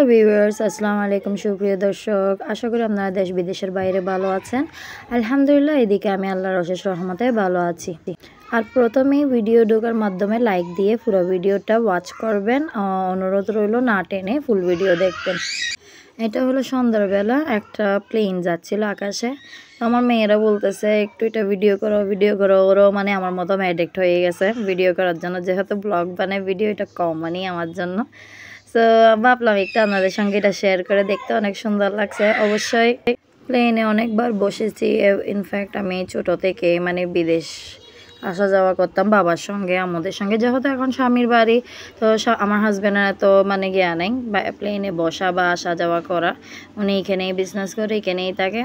Viewers, আসসালামু আলাইকুম। সুপ্রিয় দর্শক, আশা করি আপনারা দেশ বিদেশের বাইরে ভালো আছেন। আলহামদুলিল্লাহ, এদিকে আমি আল্লাহর অশেষ রহমতে ভালো আছি। আর প্রথমেই ভিডিও ঢোকার মাধ্যমে লাইক দিয়ে পুরো ভিডিওটা ওয়াচ করবেন। অনুরোধ রইল না টেনে ফুল ভিডিও দেখবেন। এটা হলো সন্ধ্যাবেলা, একটা প্লেন যাচ্ছিল আকাশে। তো আমার মেয়েরা বলতেছে একটু এটা ভিডিও করো ভিডিও করো। ওরাও মানে আমার মতো অ্যাডিক্ট হয়ে গেছে ভিডিও করার জন্য, যেহেতু ব্লগ বানায় ভিডিও এটা কমনই আমার জন্য। সো ভাবলাম একটু আপনাদের সঙ্গে এটা শেয়ার করে, দেখতে অনেক সুন্দর লাগছে। অবশ্যই প্লেনে অনেকবার বসেছি। ইনফ্যাক্ট আমি ছোটো থেকে মানে বিদেশ আসা যাওয়া করতাম বাবার সঙ্গে, আমাদের সঙ্গে, যেহেতু এখন স্বামীর বাড়ি। তো আমার হাজব্যান্ডের তো মানে জ্ঞান নেই প্লেনে বসা বা আসা যাওয়া করা। উনি এখানেই বিজনেস করে, এখানেই থাকে।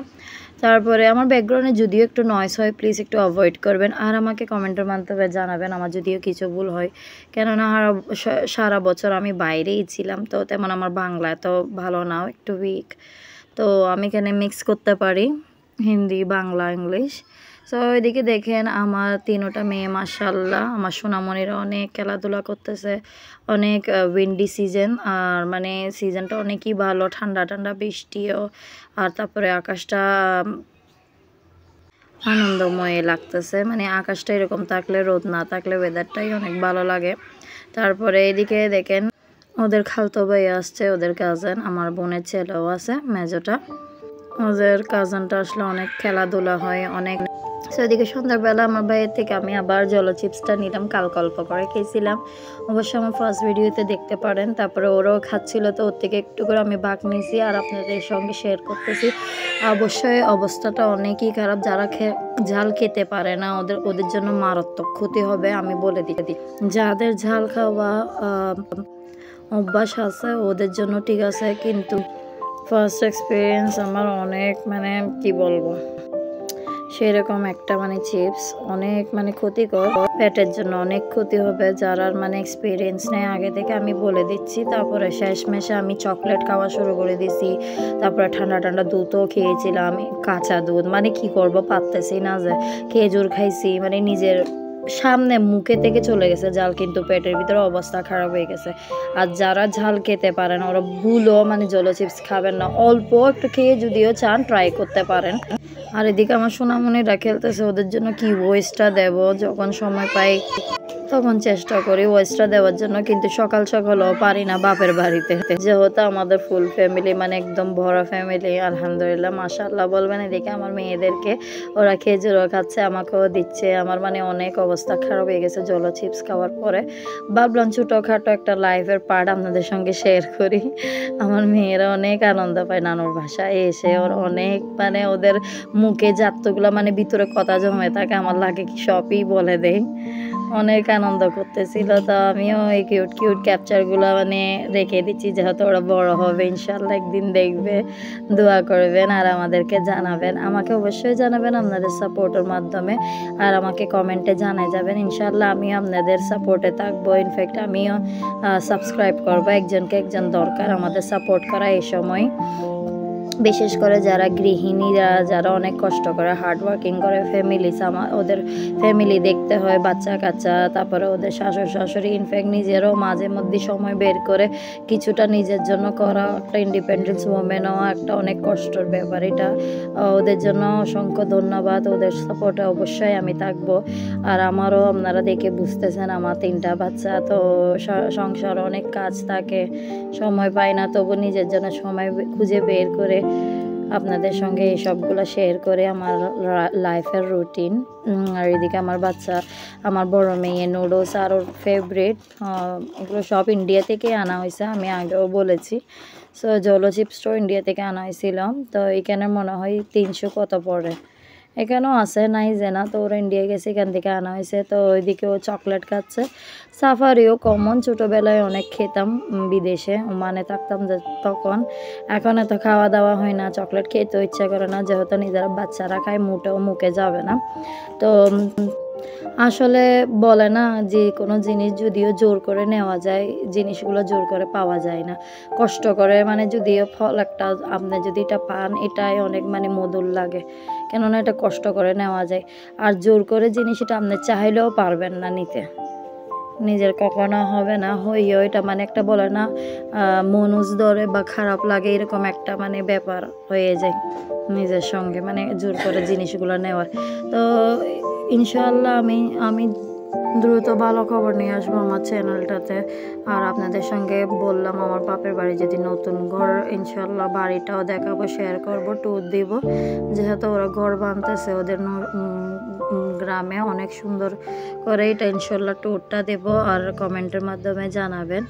তারপরে আমার ব্যাকগ্রাউন্ডে যদিও একটু নয়েস হয়, প্লিজ একটু অ্যাভয়েড করবেন। আর আমাকে কমেন্টের মাধ্যমে জানাবেন আমার যদিও কিছু ভুল হয়, কেননা সারা বছর আমি বাইরেই ছিলাম। তো তেমন আমার বাংলা তো ভালো নাও, একটু উইক। তো আমি এখানে মিক্স করতে পারি হিন্দি, বাংলা, ইংলিশ। সো এদিকে দেখেন আমার তিনোটা মেয়ে, মাশাআল্লাহ, আমার সোনামণিরা অনেক খেলাধুলা করতেছে। অনেক উইন্ডি সিজন, আর মানে সিজনটা অনেকই ভালো, ঠান্ডা ঠান্ডা বৃষ্টিও। আর তারপরে আকাশটা আনন্দময় লাগতেছে, মানে আকাশটা এরকম থাকলে, রোদ না থাকলে ওয়েদারটাই অনেক ভালো লাগে। তারপরে এদিকে দেখেন ওদের খালতো ভাই আসছে, ওদের কাজিন, আমার বোনের ছেলেও আছে মেজোটা। ওদের কাজিনটা আসলে অনেক খেলাধুলা হয় অনেক। সেদিকে সন্ধ্যাবেলা আমার ভাইয়ের থেকে আমি আবার জলো চিপসটা নিলাম, কালকে অল্প করে খেয়েছিলাম। অবশ্যই আমার ফার্স্ট ভিডিওতে দেখতে পারেন। তারপরে ওরাও খাচ্ছিল, তো ওর থেকে একটু করে আমি ভাগ নিয়েছি আর আপনাদের সঙ্গে শেয়ার করতেছি। অবশ্যই অবস্থাটা অনেকই খারাপ, যারা ঝাল খেতে পারে না ওদের জন্য মারাত্মক ক্ষতি হবে, আমি বলে দিই। যাদের ঝাল খাওয়া অভ্যাস আছে ওদের জন্য ঠিক আছে, কিন্তু ফার্স্ট এক্সপিরিয়েন্স আমার অনেক মানে কি বলবো, সেরকম একটা মানে চিপস অনেক মানে ক্ষতিকর, পেটের জন্য অনেক ক্ষতি হবে যারা মানে এক্সপিরিয়েন্স নেই আগে থেকে, আমি বলে দিচ্ছি। তারপরে শেষমেশে আমি চকলেট খাওয়া শুরু করে দিছি। তারপরে ঠান্ডা ঠান্ডা দুধও খেয়েছিলাম, কাঁচা দুধ, মানে কি করব পারতেছি না, যে খেজুর খাইছি, মানে নিজের সামনে মুখে থেকে চলে গেছে জাল, কিন্তু পেটের ভিতরে অবস্থা খারাপ হয়ে গেছে। আর যারা ঝাল খেতে পারেন ওরা ভুলও মানে জলো চিপস খাবেন না, অল্প একটু খেয়ে যদিও চান ট্রাই করতে পারেন। আর এদিকে আমার সোনামণিরা খেলতেছে, ওদের জন্য কি ভয়েসটা দেব, যখন সময় পাই তখন চেষ্টা করি ভয়েসটা দেওয়ার জন্য, কিন্তু সকাল সকালও পারি না বাপের বাড়িতে, যেহেতু আমাদের ফুল ফ্যামিলি, মানে একদম বড় ফ্যামিলি। আলহামদুলিল্লাহ, মাশাআল্লাহ বলবেন। এদিকে আমার মেয়েদেরকে ওরা খেজুরও খাচ্ছে, আমাকেও দিচ্ছে। আমার মানে অনেক অবস্থা খারাপ হয়ে গেছে জলো চিপস খাওয়ার পরে। ভাবলাম ছোটোখাটো একটা লাইফের পার্ট আপনাদের সঙ্গে শেয়ার করি। আমার মেয়েরা অনেক আনন্দ পায় নানুর বাসায় এসে, ওর অনেক মানে ওদের মুখে জাতগুলো মানে ভিতরে কথা জমে থাকে, আমার লাগে কি সবই বলে দেয়। অনেক আনন্দ করতেছিল, তো আমিও এই কিউট কিউট ক্যাপচারগুলো মানে রেখে দিচ্ছি, যেহেতু ওরা বড় হবে ইনশাল্লাহ একদিন দেখবে। দোয়া করবেন আর আমাদেরকে জানাবেন, আমাকে অবশ্যই জানাবেন আপনাদের সাপোর্টের মাধ্যমে। আর আমাকে কমেন্টে জানাই যাবেন, ইনশাল্লাহ আমিও আপনাদের সাপোর্টে থাকবো। ইনফ্যাক্ট আমিও সাবস্ক্রাইব করবো, একজনকে একজন দরকার আমাদের সাপোর্ট করা এই সময়। বিশেষ করে যারা গৃহিণীরা, যারা অনেক কষ্ট করে হার্ড ওয়ার্কিং করে, ওদের ফ্যামিলি দেখতে হয়, বাচ্চা কাচ্চা, তারপরে ওদের শাশুড় শাশুড়ি, ইনফ্যাক্ট নিজেরও মাঝে মধ্যে সময় বের করে কিছুটা নিজের জন্য করা, একটা ইন্ডিপেন্ডেন্স ওমেন হওয়া একটা অনেক কষ্টের ব্যাপার। এটা ওদের জন্য অসংখ্য ধন্যবাদ, ওদের সাপোর্টে অবশ্যই আমি থাকবো। আর আমারও আপনারা দেখে বুঝতেছেন আমার 3টা বাচ্চা, তো সংসার অনেক কাজ থাকে, সময় পাই না, তবু নিজের জন্য সময় খুঁজে বের করে আপনাদের সঙ্গে এই সবগুলো শেয়ার করে আমার লাইফের রুটিন। আর এদিকে আমার বাচ্চা, আমার বড় মেয়ে নুডলস আর ওর ফেভারিট, এগুলো সব ইন্ডিয়া থেকে আনা হয়েছে, আমি আগেও বলেছি। সো জলো চিপসটাও ইন্ডিয়া থেকে আনা হয়েছিল। তো এখানে মনে হয় 300 কত পড়ে, এখানেও আছে নাই যে না, তো ওরা ইন্ডিয়া গেছে, এখান থেকে আনা হয়েছে। তো ওইদিকে ও চকলেট খাচ্ছে। সাফারিও কমন, ছোটোবেলায় অনেক খেতাম বিদেশে, মানে থাকতাম যে তখন। এখন এত খাওয়া দাওয়া হয় না, চকলেট খেতেও ইচ্ছা করে না, যেহেতু নিজেরা বাচ্চারা খায়, মুখে যাবে না। তো আসলে বলে না যে কোনো জিনিস যদিও জোর করে নেওয়া যায়, জিনিসগুলো জোর করে পাওয়া যায় না, কষ্ট করে মানে যদিও ফল একটা আপনি যদি এটা পান, এটাই অনেক মানে মধুর লাগে, কেননা এটা কষ্ট করে নেওয়া যায়। আর জোর করে জিনিস এটা আপনি চাইলেও পারবেন না নিতে, নিজের কখনো হবে না, হইও এটা মানে একটা বলে না মনুজ ধরে বা খারাপ লাগে, এরকম একটা মানে ব্যাপার হয়ে যায় নিজের সঙ্গে, মানে জোর করে জিনিসগুলো নেওয়ার। তো ইনশাআল্লাহ আমি দ্রুত ভালো খবর নিয়ে আসবো আমার চ্যানেলটাতে। আর আপনাদের সঙ্গে বললাম আমার বাপের বাড়ি যদি নতুন ঘর, ইনশাল্লাহ বাড়িটাও দেখাবো, শেয়ার করব, ট্যুর দিব। যেহেতু ওরা ঘর বানতেছে ওদের গ্রামে অনেক সুন্দর করে, এটা ইনশাল্লাহ ট্যুরটা দেব। আর কমেন্টের মাধ্যমে জানাবেন।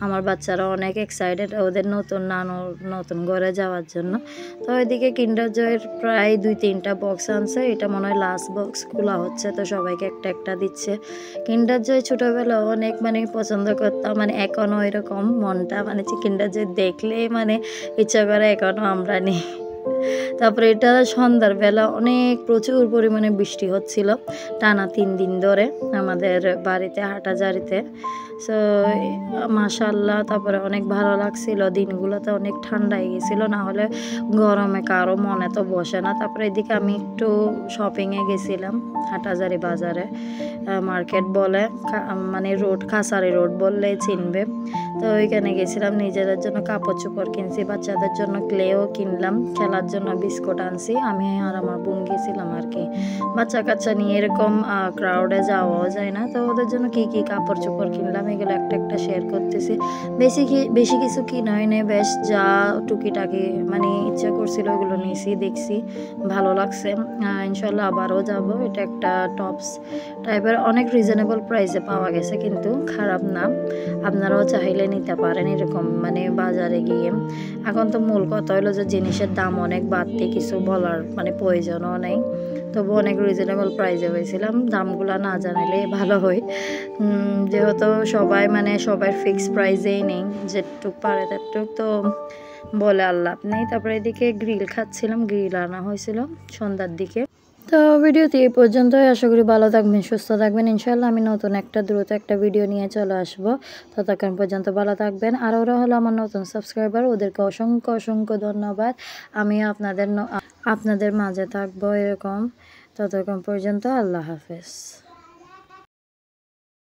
আমার বাচ্চারা অনেক এক্সাইটেড ওদের নতুন ঘরে যাওয়ার জন্য। তো ওইদিকে কিন্ডার জয়ের প্রায় 2-3টা বক্স আনছে, এটা মনে হয় লাস্ট বক্স খোলা হচ্ছে, তো সবাইকে একটা একটা দিচ্ছে। কিন্ডার জয় ছোটোবেলায় অনেক মানে পছন্দ করতাম, মানে এখনও এরকম মনটা মানে কিন্ডার জয় দেখলে মানে ইচ্ছা করে এখনও আমরা নিই। তারপরে এটা সন্ধ্যার বেলা অনেক প্রচুর পরিমাণে বৃষ্টি হচ্ছিল টানা 3 দিন ধরে আমাদের বাড়িতে হাটাজারিতে। সো মাশাআল্লাহ, তারপরে অনেক ভালো লাগছিল, দিনগুলোতে অনেক ঠান্ডা হয়ে গেছিলো, না হলে গরমে কারো মনে তো বসে না। তারপরে এদিকে আমি একটু শপিংয়ে গেছিলাম হাটাজারি বাজারে, মার্কেট বলে, মানে রোড, কাছারি রোড বললেই চিনবে। তো ওইখানে গেছিলাম, নিজেদের জন্য কাপড় চোপড় কিনছি, বাচ্চাদের জন্য ক্লেও কিনলাম, খেলার জন্য বিস্কুট আনছি। আমি আর আমার বোন গেছিলাম আর কি। বাচ্চা কাচ্চা নিয়ে এরকম ক্রাউডে যাওয়াও যায় না, তো ওদের জন্য কি কি কাপড় চোপড় কিনলাম এগুলো একটা একটা শেয়ার করতেছি। বেশি কিছু কিনা হয়নি, বেশ যা টুকিটাকি মানে ইচ্ছা করছিল ওগুলো নিয়েছি, দেখছি ভালো লাগছে। ইনশাল্লাহ আবারও যাব। এটা একটা টপস টাইপের, অনেক রিজনেবল প্রাইসে পাওয়া গেছে, কিন্তু খারাপ না, আপনারাও চাইলে নিতে পারেন এরকম মানে বাজারে গিয়ে। এখন তো মূল কথা হলো যে জিনিসের দাম অনেক বাড়তি, কিছু বলার মানে প্রয়োজনও নেই, তবু অনেক রিজনেবল প্রাইসে হয়েছিলাম। দামগুলো না জানালে ভালো হয়, যেহেতু সবাই ফিক্স প্রাইসেই নেই, যেটুক পারে তেটুক তো বলে আল্লাহ নেই। তারপরে এদিকে গ্রিল খাচ্ছিলাম, গ্রিল আনা হয়েছিল সন্ধ্যার দিকে। তো ভিডিওতে এই পর্যন্তই, আশা করি ভালো থাকবেন, সুস্থ থাকবেন। ইনশাআল্লাহ আমি নতুন দ্রুত একটা ভিডিও নিয়ে চলে আসবো, ততক্ষণ পর্যন্ত ভালো থাকবেন। আর ওরা হলো আমার নতুন সাবস্ক্রাইবার, ওদেরকে অসংখ্য ধন্যবাদ। আমি আপনাদের মাঝে থাকবো এরকম। ততক্ষণ পর্যন্ত আল্লাহ হাফেজ।